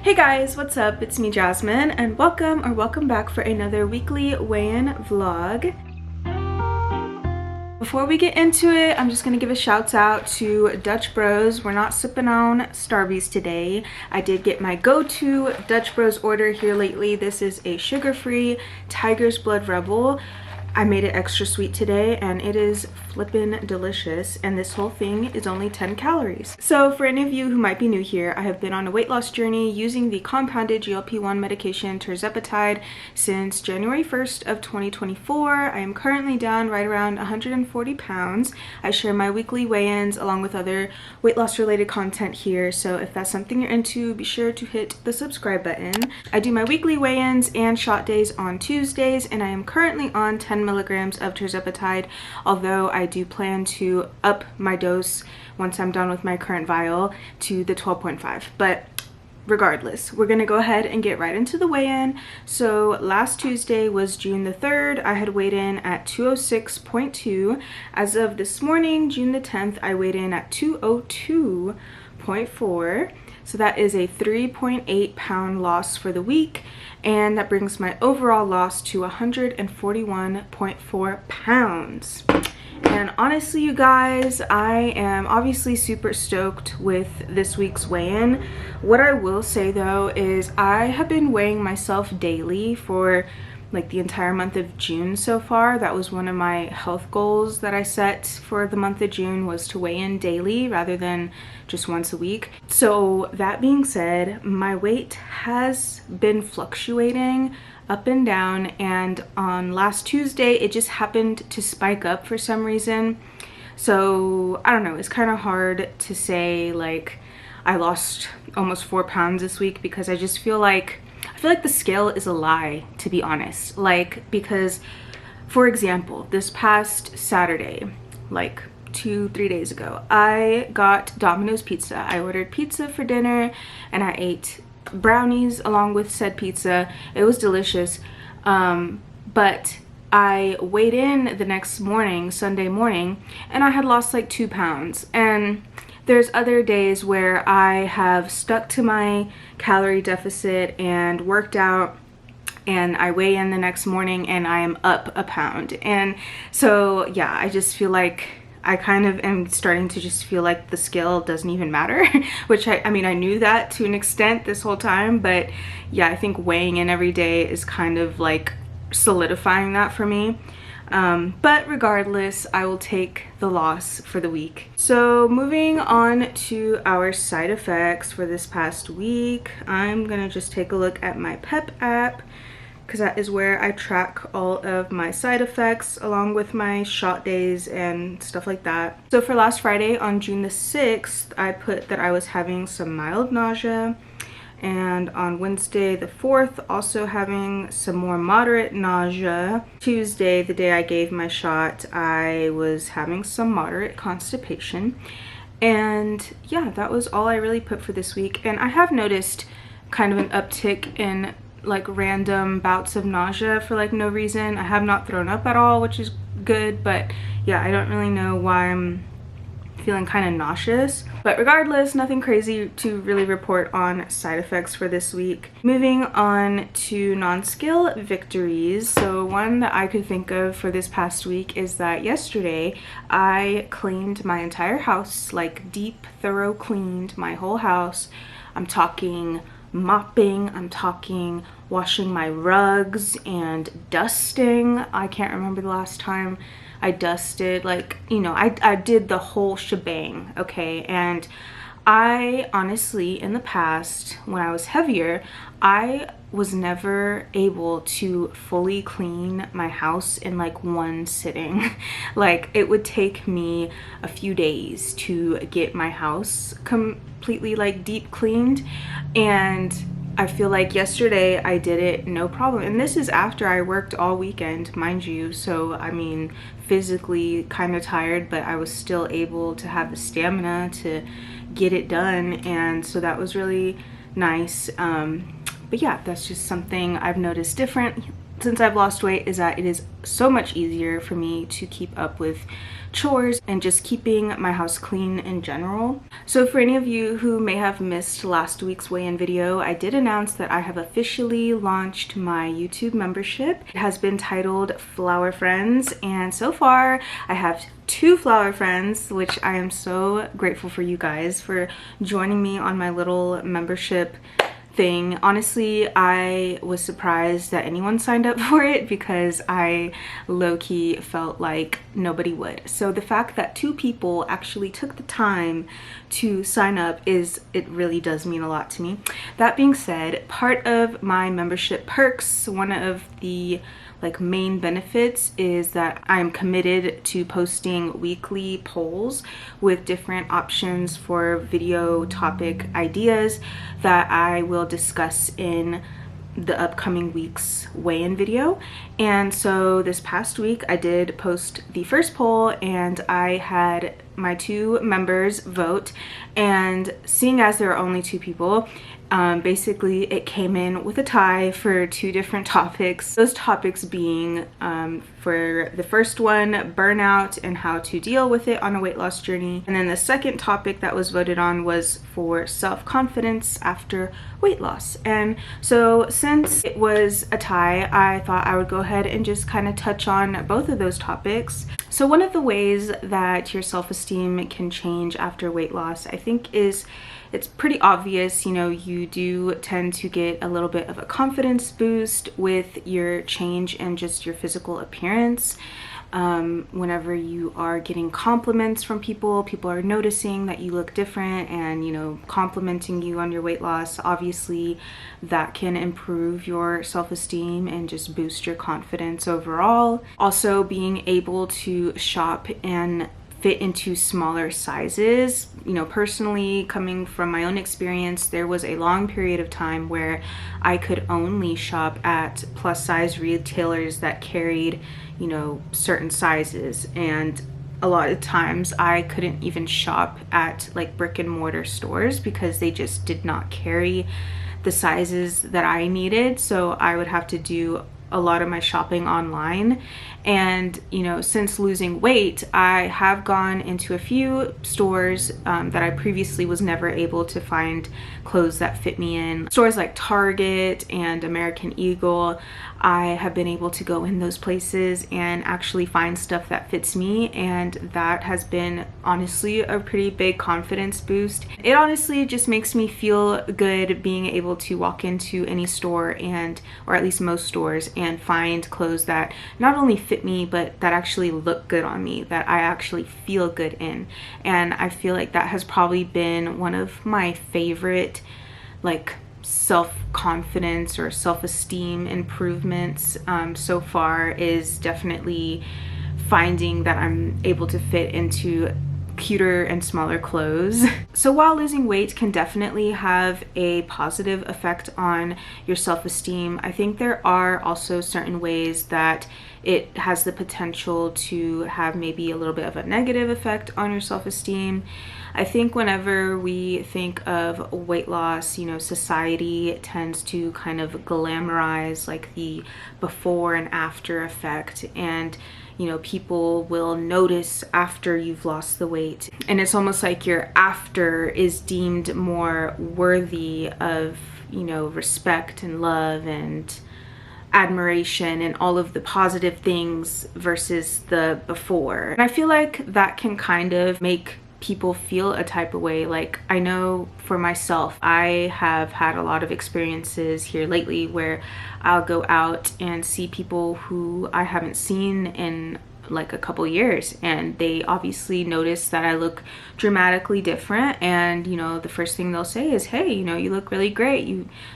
Hey guys, what's up? It's me, Jasmine, and welcome back for another weekly weigh-in vlog. Before we get into it, I'm just gonna give a shout out to Dutch Bros. We're not sipping on Starbies today. I did get my go-to Dutch Bros order here lately. This is a sugar-free Tiger's Blood Rebel. I made it extra sweet today and it is flippin' delicious, and this whole thing is only 10 calories. So for any of you who might be new here, I have been on a weight loss journey using the compounded GLP1 medication tirzepatide since January 1st of 2024. I am currently down right around 140 pounds. I share my weekly weigh-ins along with other weight loss related content here, so if that's something you're into, be sure to hit the subscribe button. I do my weekly weigh-ins and shot days on Tuesdays, and I am currently on 10 milligrams of tirzepatide, although I do plan to up my dose once I'm done with my current vial to the 12.5. But regardless, we're gonna go ahead and get right into the weigh-in. So last Tuesday was June the 3rd. I had weighed in at 206.2. As of this morning, June the 10th, I weighed in at 202.4. So that is a 3.8 pound loss for the week, and that brings my overall loss to 141.4 pounds. And honestly, you guys, I am obviously super stoked with this week's weigh-in. What I will say though is I have been weighing myself daily for like the entire month of June so far. That was one of my health goals that I set for the month of June, was to weigh in daily rather than just once a week. So that being said, my weight has been fluctuating up and down, and on last Tuesday it just happened to spike up for some reason. So I don't know, it's kind of hard to say like I lost almost 4 pounds this week, because I just feel like the scale is a lie, to be honest. Like, because for example, this past Saturday, like 2-3 days ago, I got Domino's pizza. I ordered pizza for dinner and I ate brownies along with said pizza. It was delicious, but I weighed in the next morning, Sunday morning, and I had lost like 2 pounds. And there's other days where I have stuck to my calorie deficit and worked out, and I weigh in the next morning and I am up a pound. And so yeah, I just feel like I kind of am starting to just feel like the scale doesn't even matter, which I mean, I knew that to an extent this whole time, but yeah, I think weighing in every day is kind of like solidifying that for me. But regardless, I will take the loss for the week. So moving on to our side effects for this past week, I'm gonna just take a look at my Pep app, because that is where I track all of my side effects along with my shot days and stuff like that. So for last Friday on June the 6th, I put that I was having some mild nausea, and on Wednesday the 4th, also having some more moderate nausea. Tuesday, the day I gave my shot, I was having some moderate constipation. And yeah, that was all I really put for this week. And I have noticed kind of an uptick in like random bouts of nausea for like no reason. I have not thrown up at all, which is good, but yeah, I don't really know why I'm feeling kind of nauseous. But regardless, nothing crazy to really report on side effects for this week. Moving on to non-scale victories. So one that I could think of for this past week is that yesterday I cleaned my entire house, like deep, thorough cleaned my whole house. I'm talking mopping, I'm talking washing my rugs and dusting. I can't remember the last time I dusted, like, you know, I did the whole shebang, okay? And I honestly, in the past, when I was heavier, I was never able to fully clean my house in like one sitting. Like, it would take me a few days to get my house completely like deep cleaned, and I feel like yesterday I did it no problem. And this is after I worked all weekend, mind you. So, I mean, physically kind of tired, but I was still able to have the stamina to get it done. And so that was really nice. But yeah, that's just something I've noticed different since I've lost weight, is that it is so much easier for me to keep up with chores and just keeping my house clean in general. So for any of you who may have missed last week's weigh-in video, I did announce that I have officially launched my YouTube membership. It has been titled Flower Friends, and so far I have 2 flower friends, which I am so grateful for you guys for joining me on my little membership thing. Honestly, I was surprised that anyone signed up for it because I low-key felt like nobody would. So the fact that 2 people actually took the time to sign up it really does mean a lot to me. That being said, part of my membership perks, one of the main benefits is that I'm committed to posting weekly polls with different options for video topic ideas that I will discuss in the upcoming week's weigh-in video. And so this past week I did post the first poll and I had my 2 members vote, and seeing as there are only 2 people, basically it came in with a tie for 2 different topics. Those topics being for the first one, burnout and how to deal with it on a weight loss journey, and then the second topic that was voted on was for self-confidence after weight loss. And so since it was a tie, I thought I would go ahead and just kind of touch on both of those topics. So one of the ways that your self-esteem can change after weight loss, I think, is it's pretty obvious. You know, you do tend to get a little bit of a confidence boost with your change in just your physical appearance. Whenever you are getting compliments from people are noticing that you look different and, you know, complimenting you on your weight loss, obviously that can improve your self-esteem and just boost your confidence overall. Also, being able to shop and fit into smaller sizes. You know, personally, coming from my own experience, there was a long period of time where I could only shop at plus size retailers that carried, you know, certain sizes, and a lot of times I couldn't even shop at brick and mortar stores because they just did not carry the sizes that I needed. So I would have to do a lot of my shopping online. And, you know, since losing weight, I have gone into a few stores that I previously was never able to find clothes that fit me in. Stores like Target and American Eagle, I have been able to go in those places and actually find stuff that fits me, and that has been honestly a pretty big confidence boost. It honestly just makes me feel good being able to walk into any store, or at least most stores, and find clothes that not only fit me but that actually look good on me, that I actually feel good in. And I feel like that has probably been one of my favorite self-confidence or self-esteem improvements so far, is definitely finding that I'm able to fit into cuter and smaller clothes. So while losing weight can definitely have a positive effect on your self-esteem, I think there are also certain ways that it has the potential to have maybe a little bit of a negative effect on your self-esteem. I think whenever we think of weight loss, you know, society tends to kind of glamorize the before and after effect, and you know, people will notice after you've lost the weight, and it's almost like your after is deemed more worthy of, you know, respect and love and admiration and all of the positive things versus the before. And I feel like that can kind of make people feel a type of way. Like, I know for myself, I have had a lot of experiences here lately where I'll go out and see people who I haven't seen in a couple years, and they obviously notice that I look dramatically different, and you know, the first thing they'll say is, hey, you know, you look really great,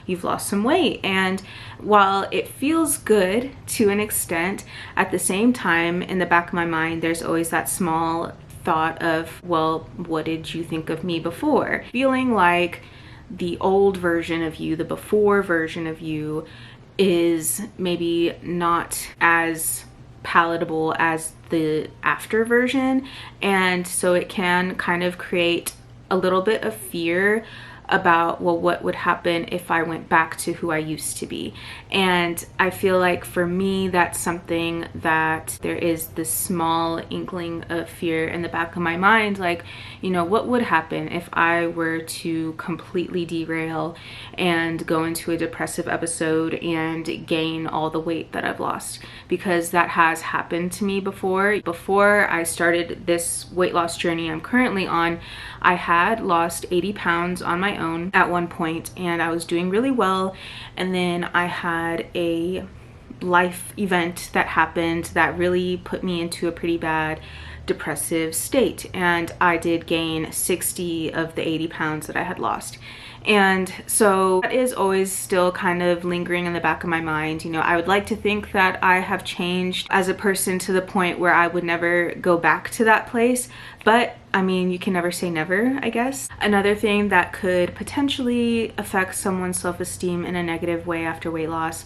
you've lost some weight. And while it feels good to an extent, at the same time, in the back of my mind, there's always that small thought of, well, what did you think of me before? Feeling like the old version of you, the before version of you, is maybe not as palatable as the after version, and so it can kind of create a little bit of fear about, well, what would happen if I went back to who I used to be. And I feel like for me, that's something that there is this small inkling of fear in the back of my mind, like, you know, what would happen if I were to completely derail and go into a depressive episode and gain all the weight that I've lost? Because that has happened to me before. Before I started this weight loss journey I'm currently on, I had lost 80 pounds on my own at one point, and I was doing really well. And then I had a life event that happened that really put me into a pretty bad depressive state, and I did gain 60 of the 80 pounds that I had lost. And so that is always still kind of lingering in the back of my mind. You know, I would like to think that I have changed as a person to the point where I would never go back to that place. But I mean, you can never say never, I guess. Another thing that could potentially affect someone's self-esteem in a negative way after weight loss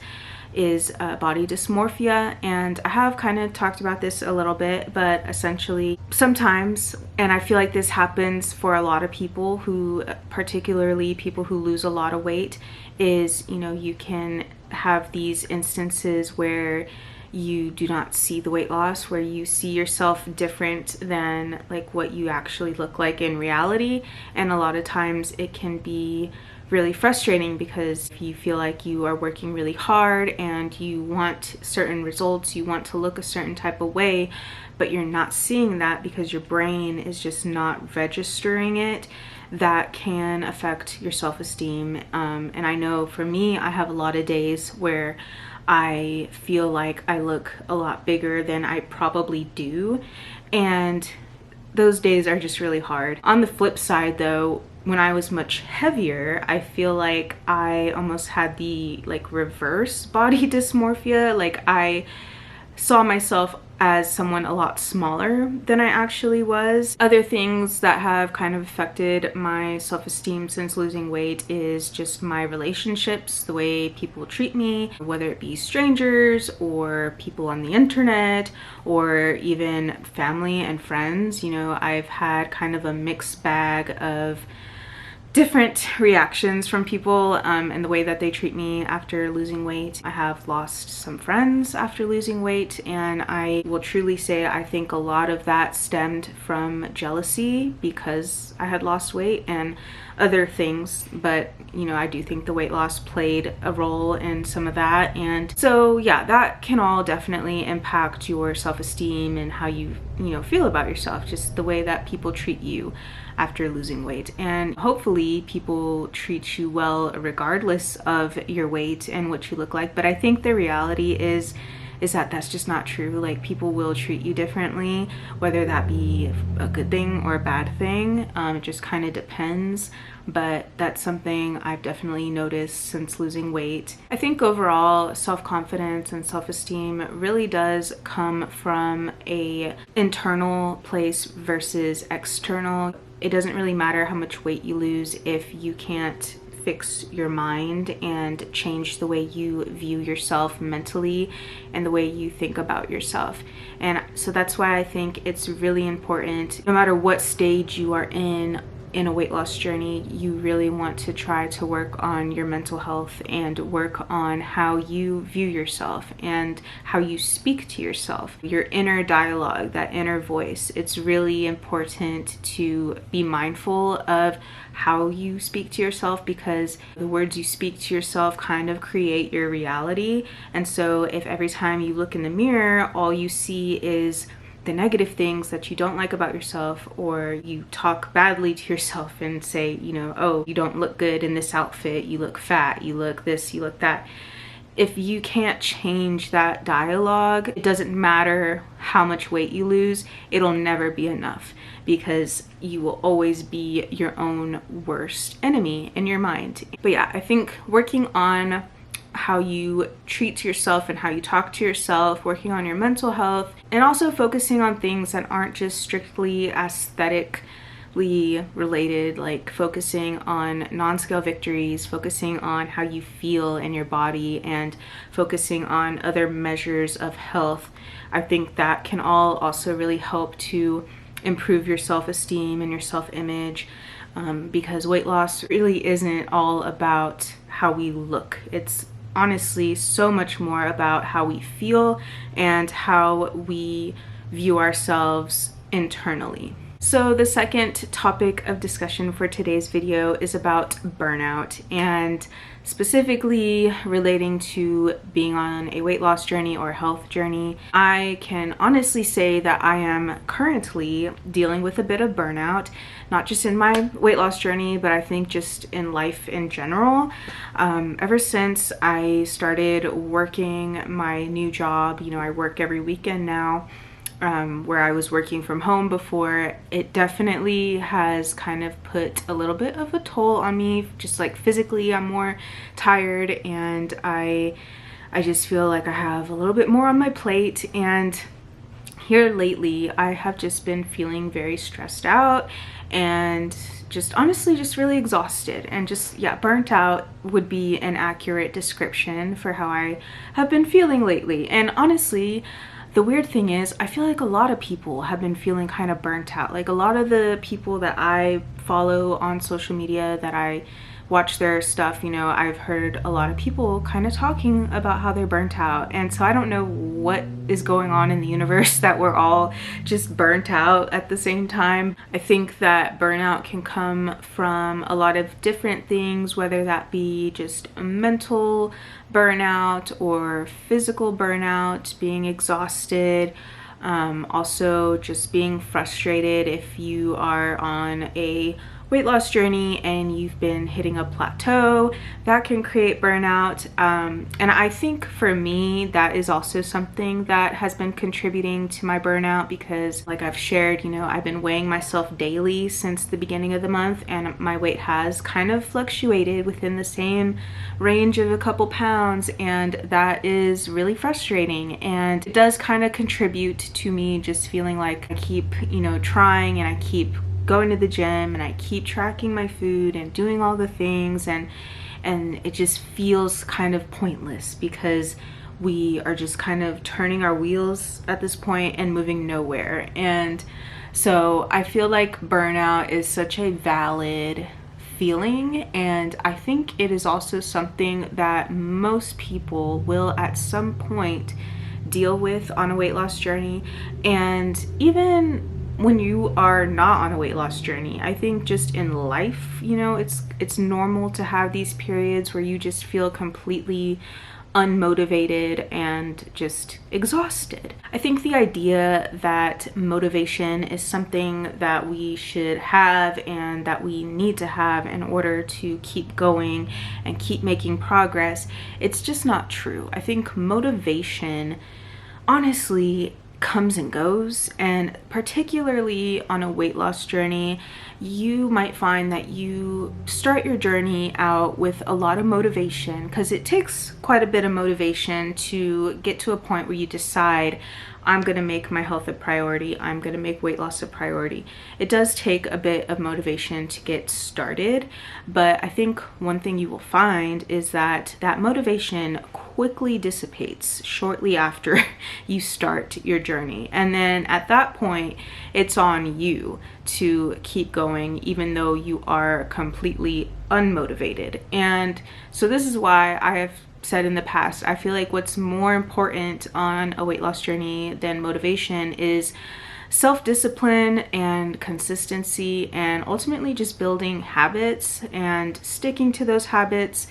is body dysmorphia. And I have kind of talked about this a little bit, but essentially sometimes, and I feel like this happens for a lot of people who, particularly people who lose a lot of weight, is, you know, you can have these instances where you do not see the weight loss, where you see yourself different than like what you actually look like in reality. And a lot of times it can be really frustrating, because if you feel like you are working really hard and you want certain results, you want to look a certain type of way, but you're not seeing that because your brain is just not registering it, that can affect your self-esteem. And I know for me, I have a lot of days where I feel like I look a lot bigger than I probably do, and those days are just really hard. On the flip side though, when I was much heavier, I feel like I almost had the like reverse body dysmorphia. Like I saw myself as someone a lot smaller than I actually was. Other things that have kind of affected my self-esteem since losing weight is just my relationships, the way people treat me, whether it be strangers or people on the internet or even family and friends. You know, I've had kind of a mixed bag of different reactions from people and the way that they treat me after losing weight. I have lost some friends after losing weight, and I will truly say I think a lot of that stemmed from jealousy because I had lost weight and other things. But you know, I do think the weight loss played a role in some of that. And so yeah, that can all definitely impact your self-esteem and how you feel about yourself, just the way that people treat you after losing weight. And hopefully people treat you well regardless of your weight and what you look like. But I think the reality is that that's just not true. Like, people will treat you differently, whether that be a good thing or a bad thing. It just kind of depends. But that's something I've definitely noticed since losing weight. I think overall, self-confidence and self-esteem really does come from a internal place versus external. It doesn't really matter how much weight you lose if you can't fix your mind and change the way you view yourself mentally and the way you think about yourself. And so that's why I think it's really important, no matter what stage you are in a weight loss journey, you really want to try to work on your mental health and work on how you view yourself and how you speak to yourself. Your inner dialogue, that inner voice, it's really important to be mindful of how you speak to yourself, because the words you speak to yourself kind of create your reality. And so if every time you look in the mirror, all you see is the negative things that you don't like about yourself, or you talk badly to yourself and say, oh, you don't look good in this outfit, you look fat, you look this, you look that. If you can't change that dialogue, it doesn't matter how much weight you lose, it'll never be enough, because you will always be your own worst enemy in your mind. But yeah, I think working on how you treat yourself and how you talk to yourself, working on your mental health, and also focusing on things that aren't just strictly aesthetically related, like focusing on non-scale victories, focusing on how you feel in your body, and focusing on other measures of health. I think that can all also really help to improve your self-esteem and your self-image, because weight loss really isn't all about how we look. It's honestly so much more about how we feel and how we view ourselves internally. So the second topic of discussion for today's video is about burnout, and specifically relating to being on a weight loss journey or health journey. I can honestly say that I am currently dealing with a bit of burnout, not just in my weight loss journey, but I think just in life in general. Ever since I started working my new job, I work every weekend now, where I was working from home before, it definitely has kind of put a little bit of a toll on me. Just like physically, I'm more tired, and I just feel like I have a little bit more on my plate. And here lately, I have just been feeling very stressed out and just honestly just really exhausted, and just, yeah, burnt out would be an accurate description for how I have been feeling lately. And honestly, the weird thing is, I feel like a lot of people have been feeling kind of burnt out. Like a lot of the people that I follow on social media, that I watch their stuff, I've heard a lot of people kind of talking about how they're burnt out. And so I don't know what is going on in the universe that we're all just burnt out at the same time. I think that burnout can come from a lot of different things, whether that be just a mental burnout or physical burnout, being exhausted. Also just being frustrated if you are on a weight loss journey and you've been hitting a plateau, that can create burnout. And I think for me, that is also something that has been contributing to my burnout, because like I've shared, I've been weighing myself daily since the beginning of the month, and my weight has kind of fluctuated within the same range of a couple pounds, and that is really frustrating. And it does kind of contribute to me just feeling like I keep, trying, and I keep going to the gym, and I keep tracking my food and doing all the things, and it just feels kind of pointless, because we are just kind of turning our wheels at this point and moving nowhere. And so I feel like burnout is such a valid feeling, and I think it is also something that most people will at some point deal with on a weight loss journey. And even when you are not on a weight loss journey, I think just in life, it's normal to have these periods where you just feel completely unmotivated and just exhausted. I think the idea that motivation is something that we should have and that we need to have in order to keep going and keep making progress, it's just not true. I think motivation, honestly, comes and goes, and particularly on a weight loss journey, you might find that you start your journey out with a lot of motivation, because it takes quite a bit of motivation to get to a point where you decide, I'm going to make my health a priority, I'm going to make weight loss a priority. It does take a bit of motivation to get started, but I think one thing you will find is that that motivation quickly dissipates shortly after you start your journey. And then at that point, it's on you to keep going, even though you are completely unmotivated. And so this is why I have said in the past, I feel like what's more important on a weight loss journey than motivation is self-discipline and consistency, and ultimately just building habits and sticking to those habits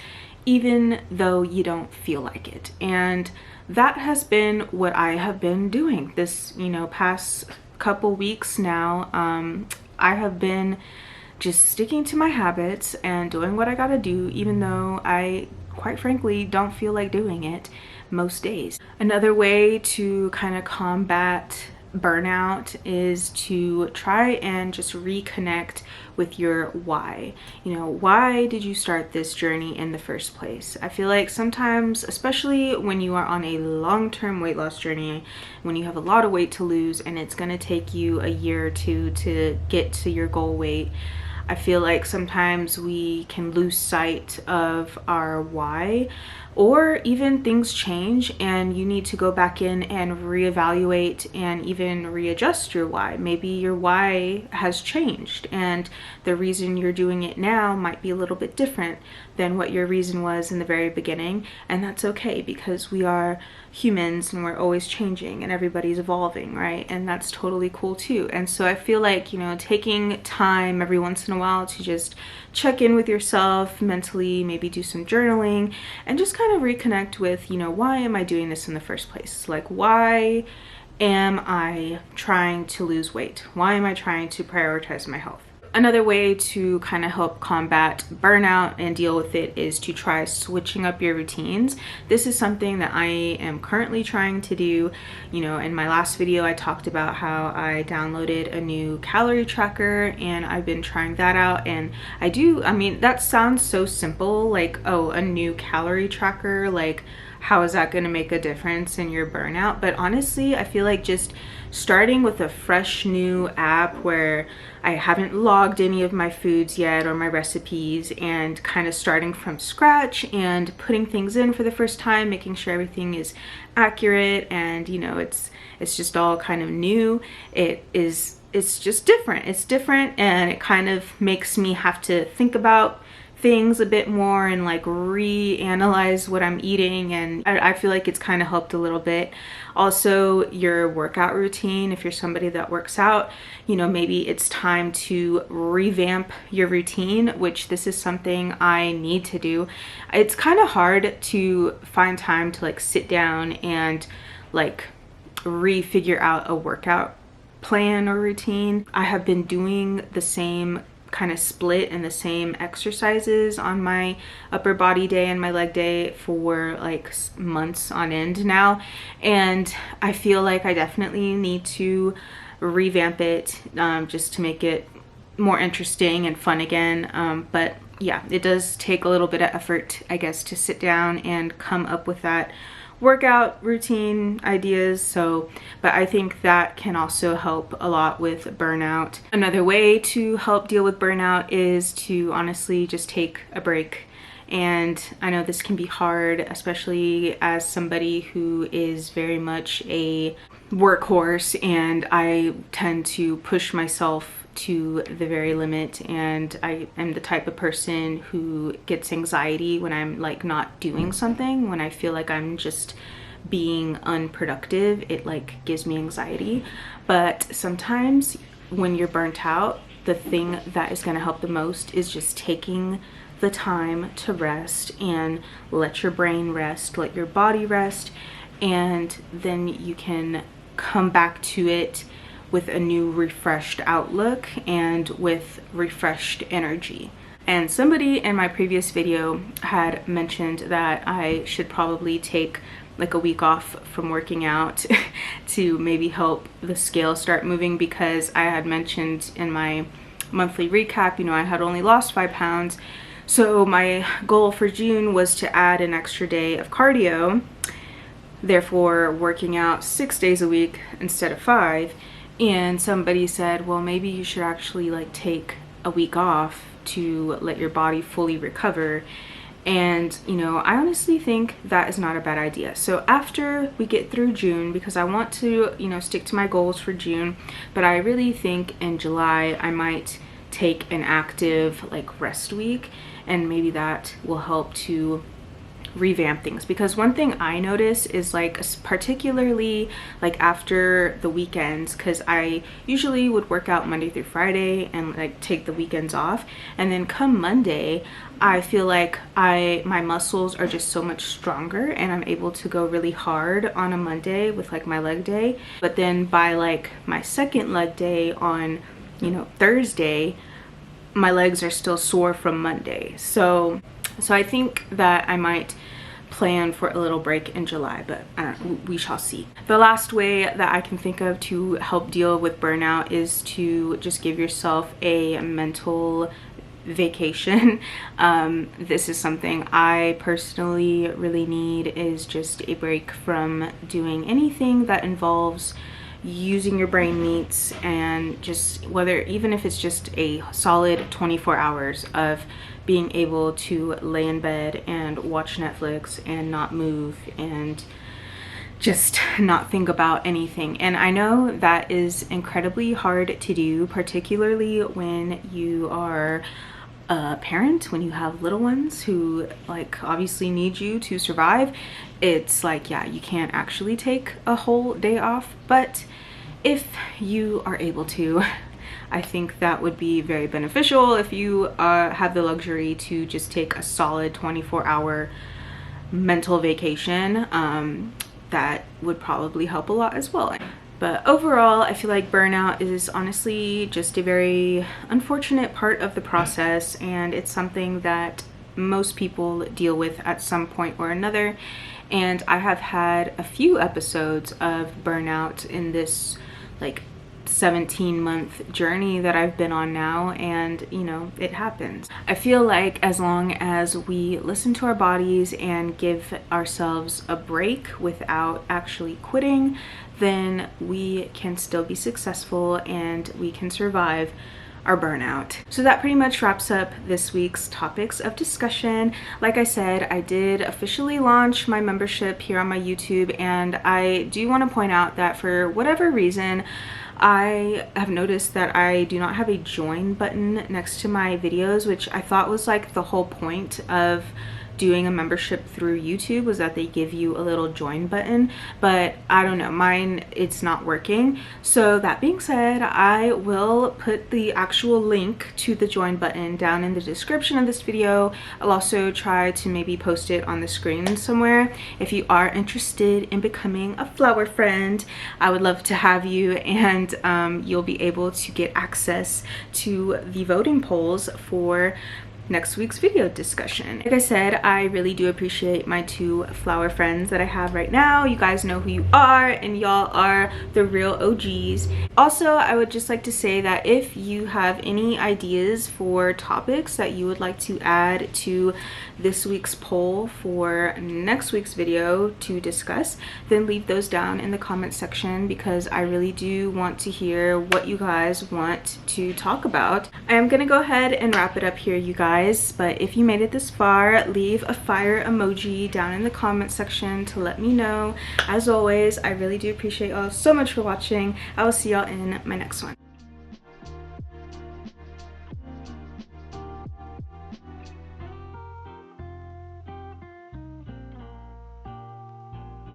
even though you don't feel like it. And that has been what I have been doing this, past couple weeks now. I have been just sticking to my habits and doing what I gotta do, even though I quite frankly don't feel like doing it most days. Another way to kind of combat burnout is to try and just reconnect with your why. Why did you start this journey in the first place? I feel like sometimes, especially when you are on a long-term weight loss journey, when you have a lot of weight to lose and it's going to take you a year or two to get to your goal weight, I feel like sometimes we can lose sight of our why, or even things change and you need to go back in and reevaluate and even readjust your why. Maybe your why has changed and the reason you're doing it now might be a little bit different than what your reason was in the very beginning, and that's okay because we are humans and we're always changing and everybody's evolving, right? And that's totally cool too. And so I feel like, you know, taking time every once in a while to just check in with yourself mentally, maybe do some journaling and just kind of reconnect with, you know, why am I doing this in the first place? Like, why am I trying to lose weight? Why am I trying to prioritize my health? Another way to kind of help combat burnout and deal with it is to try switching up your routines. This is something that I am currently trying to do. You know, in my last video, I talked about how I downloaded a new calorie tracker and I've been trying that out. And I mean, that sounds so simple, like, oh, a new calorie tracker, like, how is that going to make a difference in your burnout? But honestly, I feel like just starting with a fresh new app where I haven't logged any of my foods yet or my recipes, and kind of starting from scratch and putting things in for the first time, making sure everything is accurate and, you know, it's just all kind of new. It's just different. It's different, and it kind of makes me have to think about things a bit more and like reanalyze what I'm eating, and I feel like it's kind of helped a little bit. Also, your workout routine, if you're somebody that works out, you know, maybe it's time to revamp your routine, which this is something I need to do. It's kind of hard to find time to like sit down and like refigure out a workout plan or routine. I have been doing the same kind of split and the same exercises on my upper body day and my leg day for like months on end now, and I feel like I definitely need to revamp it just to make it more interesting and fun again. But yeah, it does take a little bit of effort, I guess, to sit down and come up with that workout routine ideas. So, but I think that can also help a lot with burnout. Another way to help deal with burnout is to honestly just take a break. And I know this can be hard, especially as somebody who is very much a workhorse, and I tend to push myself to the very limit, and I am the type of person who gets anxiety when I'm like not doing something. When I feel like I'm just being unproductive, it like gives me anxiety. But sometimes when you're burnt out, the thing that is going to help the most is just taking the time to rest and let your brain rest, let your body rest, and then you can come back to it with a new refreshed outlook and with refreshed energy. And somebody in my previous video had mentioned that I should probably take like a week off from working out to maybe help the scale start moving, because I had mentioned in my monthly recap, you know, I had only lost 5 pounds. So my goal for June was to add an extra day of cardio, therefore working out 6 days a week instead of 5. And somebody said, well, maybe you should actually like take a week off to let your body fully recover. And, you know, I honestly think that is not a bad idea. So after we get through June, because I want to, you know, stick to my goals for June, but I really think in July I might take an active like rest week, and maybe that will help to revamp things. Because one thing I notice is like, particularly like after the weekends, because I usually would work out Monday through Friday and like take the weekends off, and then come Monday I feel like my muscles are just so much stronger and I'm able to go really hard on a Monday with like my leg day. But then by like my second leg day on, you know, Thursday, my legs are still sore from Monday. So I think that I might plan for a little break in July, but we shall see. The last way that I can think of to help deal with burnout is to just give yourself a mental vacation. This is something I personally really need, is just a break from doing anything that involves using your brain meets, and just whether, even if it's just a solid 24 hours of being able to lay in bed and watch Netflix and not move and just not think about anything. And I know that is incredibly hard to do, particularly when you are a parent, when you have little ones who like obviously need you to survive. It's like, yeah, you can't actually take a whole day off, but if you are able to, I think that would be very beneficial. If you have the luxury to just take a solid 24-hour mental vacation, that would probably help a lot as well. But overall, I feel like burnout is honestly just a very unfortunate part of the process, and it's something that most people deal with at some point or another. And I have had a few episodes of burnout in this like 17-month journey that I've been on now, and you know, it happens. I feel like as long as we listen to our bodies and give ourselves a break without actually quitting, then we can still be successful and we can survive our burnout. So that pretty much wraps up this week's topics of discussion. Like I said, I did officially launch my membership here on my YouTube, and I do want to point out that for whatever reason, I have noticed that I do not have a join button next to my videos, which I thought was like the whole point of doing a membership through YouTube, was that they give you a little join button, but I don't know, mine, it's not working. So that being said, I will put the actual link to the join button down in the description of this video. I'll also try to maybe post it on the screen somewhere. If you are interested in becoming a flower friend, I would love to have you, and you'll be able to get access to the voting polls for next week's video discussion. Like I said, I really do appreciate my 2 flower friends that I have right now. You guys know who you are, and y'all are the real OGs. Also, I would just like to say that if you have any ideas for topics that you would like to add to this week's poll for next week's video to discuss, then leave those down in the comment section, because I really do want to hear what you guys want to talk about. I am gonna go ahead and wrap it up here, you guys. But if you made it this far, leave a fire emoji down in the comment section to let me know. As always, I really do appreciate y'all so much for watching. I will see y'all in my next one.